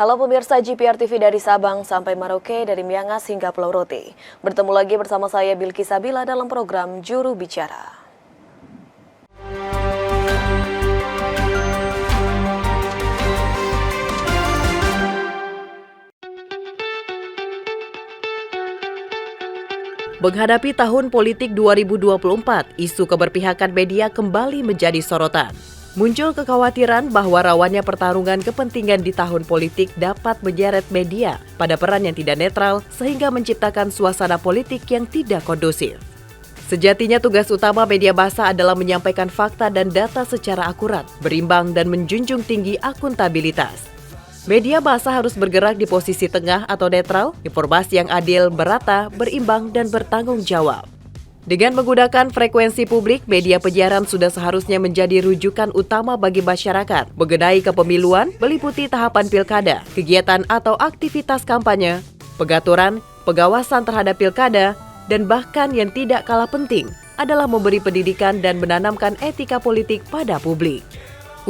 Halo pemirsa GPR TV dari Sabang sampai Merauke, dari Miangas hingga Pulau Rote. Bertemu lagi bersama saya Bilki Sabila dalam program Juru Bicara. Menghadapi tahun politik 2024, isu keberpihakan media kembali menjadi sorotan. Muncul kekhawatiran bahwa rawannya pertarungan kepentingan di tahun politik dapat menyeret media pada peran yang tidak netral sehingga menciptakan suasana politik yang tidak kondusif. Sejatinya tugas utama media massa adalah menyampaikan fakta dan data secara akurat, berimbang dan menjunjung tinggi akuntabilitas. Media massa harus bergerak di posisi tengah atau netral, informasi yang adil, merata, berimbang, dan bertanggung jawab. Dengan menggunakan frekuensi publik, media penyiaran sudah seharusnya menjadi rujukan utama bagi masyarakat mengenai kepemiluan, meliputi tahapan pilkada, kegiatan atau aktivitas kampanye, pengaturan, pengawasan terhadap pilkada, dan bahkan yang tidak kalah penting adalah memberi pendidikan dan menanamkan etika politik pada publik.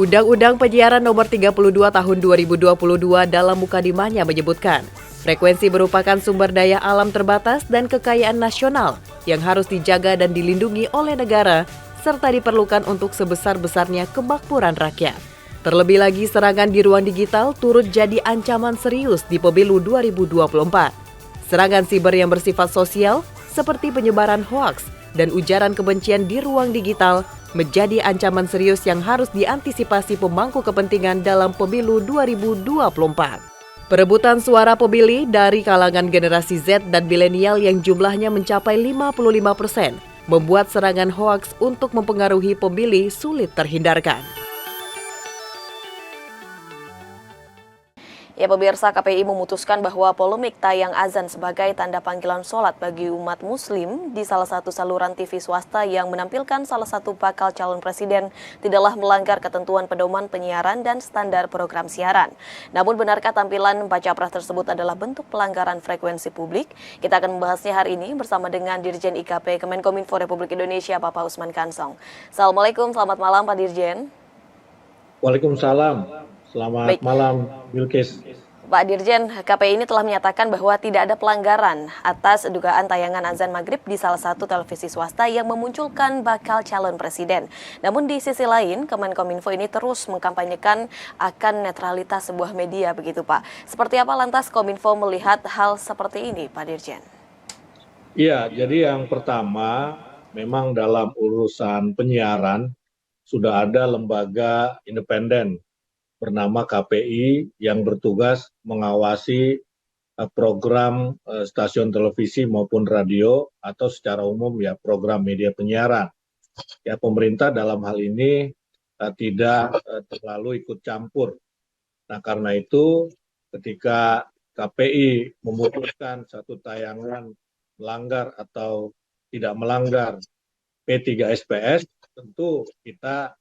Undang-Undang Penyiaran Nomor 32 Tahun 2022 dalam mukadimahnya menyebutkan, frekuensi merupakan sumber daya alam terbatas dan kekayaan nasional yang harus dijaga dan dilindungi oleh negara, serta diperlukan untuk sebesar-besarnya kemakmuran rakyat. Terlebih lagi, serangan di ruang digital turut jadi ancaman serius di pemilu 2024. Serangan siber yang bersifat sosial, seperti penyebaran hoaks dan ujaran kebencian di ruang digital, menjadi ancaman serius yang harus diantisipasi pemangku kepentingan dalam pemilu 2024. Perebutan suara pemilih dari kalangan generasi Z dan milenial yang jumlahnya mencapai 55% membuat serangan hoaks untuk mempengaruhi pemilih sulit terhindarkan. Ya pemirsa, KPI memutuskan bahwa polemik tayang azan sebagai tanda panggilan sholat bagi umat muslim di salah satu saluran TV swasta yang menampilkan salah satu bakal calon presiden tidaklah melanggar ketentuan pedoman penyiaran dan standar program siaran. Namun benarkah tampilan baca pres tersebut adalah bentuk pelanggaran frekuensi publik? Kita akan membahasnya hari ini bersama dengan Dirjen IKP Kemenkominfo Republik Indonesia, Bapak Usman Kansong. Assalamualaikum, selamat malam Pak Dirjen. Waalaikumsalam. Selamat malam, Bilkis. Pak Dirjen, KPI ini telah menyatakan bahwa tidak ada pelanggaran atas dugaan tayangan azan maghrib di salah satu televisi swasta yang memunculkan bakal calon presiden. Namun di sisi lain, Kemenkominfo ini terus mengkampanyekan akan netralitas sebuah media, begitu Pak. Seperti apa lantas Kominfo melihat hal seperti ini, Pak Dirjen? Iya, jadi yang pertama, memang dalam urusan penyiaran sudah ada lembaga independen bernama KPI yang bertugas mengawasi program stasiun televisi maupun radio atau secara umum ya program media penyiaran. Ya, pemerintah dalam hal ini tidak terlalu ikut campur. Nah, karena itu ketika KPI memutuskan satu tayangan melanggar atau tidak melanggar P3SPS, tentu kita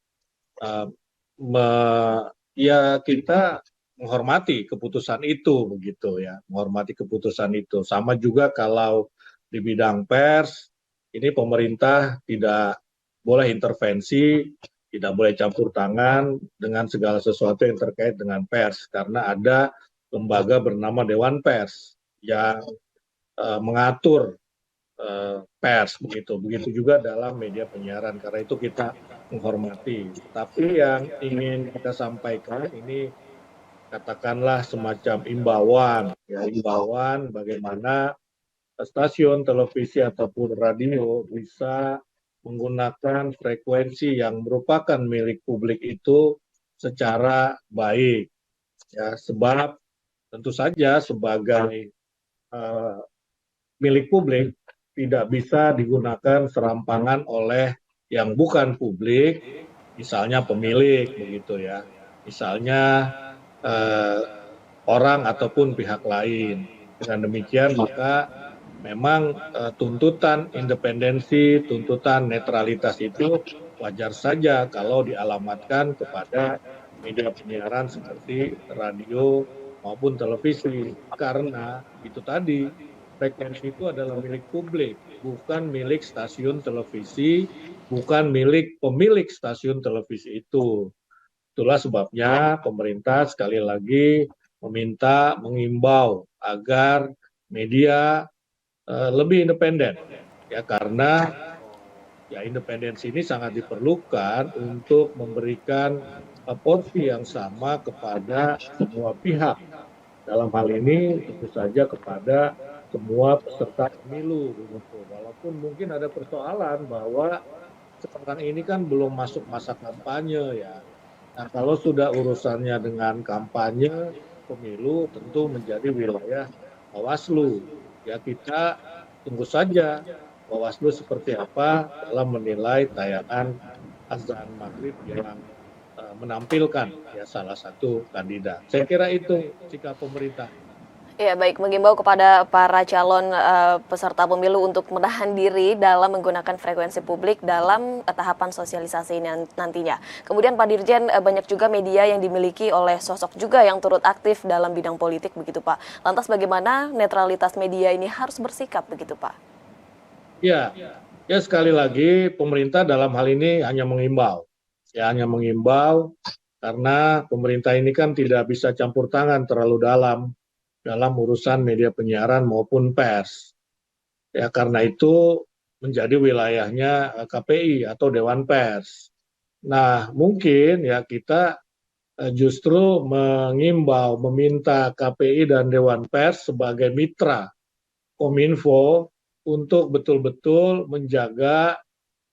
kita menghormati keputusan itu, begitu ya, menghormati keputusan itu. Sama juga kalau di bidang pers, ini pemerintah tidak boleh intervensi, tidak boleh campur tangan dengan segala sesuatu yang terkait dengan pers, karena ada lembaga bernama Dewan Pers yang mengatur pers, begitu juga dalam media penyiaran. Karena itu kita menghormati. Tapi yang ingin kita sampaikan ini katakanlah semacam imbauan, ya, imbauan bagaimana stasiun televisi ataupun radio bisa menggunakan frekuensi yang merupakan milik publik itu secara baik, ya, sebab tentu saja sebagai milik publik tidak bisa digunakan serampangan oleh yang bukan publik, misalnya pemilik, begitu ya, misalnya orang ataupun pihak lain. Dengan demikian maka memang tuntutan independensi, tuntutan netralitas itu wajar saja kalau dialamatkan kepada media penyiaran seperti radio maupun televisi, karena itu tadi, frekuensi itu adalah milik publik, bukan milik stasiun televisi, bukan milik pemilik stasiun televisi itu. Itulah sebabnya pemerintah sekali lagi mengimbau agar media lebih independen, ya karena ya independensi ini sangat diperlukan untuk memberikan porsi yang sama kepada semua pihak. Dalam hal ini tentu saja kepada semua peserta pemilu. Walaupun mungkin ada persoalan bahwa sekarang ini kan belum masuk masa kampanye ya. Nah, kalau sudah urusannya dengan kampanye pemilu tentu menjadi wilayah Bawaslu. Ya kita tunggu saja Bawaslu seperti apa dalam menilai tayangan azan maghrib yang menampilkan ya salah satu kandidat. Saya kira itu sikap pemerintah. Ya, baik, mengimbau kepada para calon peserta pemilu untuk menahan diri dalam menggunakan frekuensi publik dalam tahapan sosialisasi ini nantinya. Kemudian Pak Dirjen, banyak juga media yang dimiliki oleh sosok juga yang turut aktif dalam bidang politik begitu Pak. Lantas bagaimana netralitas media ini harus bersikap begitu Pak? Ya, ya sekali lagi pemerintah dalam hal ini hanya mengimbau. Ya hanya mengimbau karena pemerintah ini kan tidak bisa campur tangan terlalu dalam urusan media penyiaran maupun pers. Ya karena itu menjadi wilayahnya KPI atau Dewan Pers. Nah, mungkin ya kita justru mengimbau, meminta KPI dan Dewan Pers sebagai mitra Kominfo untuk betul-betul menjaga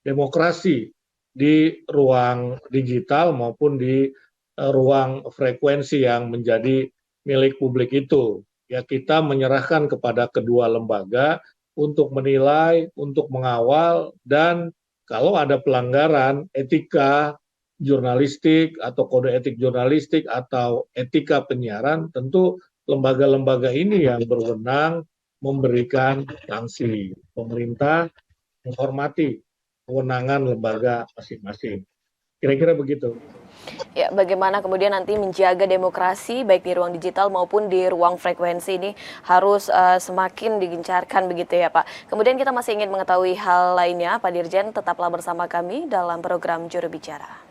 demokrasi di ruang digital maupun di ruang frekuensi yang menjadi milik publik itu. Ya kita menyerahkan kepada kedua lembaga untuk menilai, untuk mengawal, dan kalau ada pelanggaran etika jurnalistik atau kode etik jurnalistik atau etika penyiaran, tentu lembaga-lembaga ini yang berwenang memberikan sanksi. Pemerintah menghormati kewenangan lembaga masing-masing. Kira-kira begitu. Ya, bagaimana kemudian nanti menjaga demokrasi baik di ruang digital maupun di ruang frekuensi ini harus semakin digencarkan begitu ya Pak. Kemudian kita masih ingin mengetahui hal lainnya, Pak Dirjen tetaplah bersama kami dalam program Juru Bicara.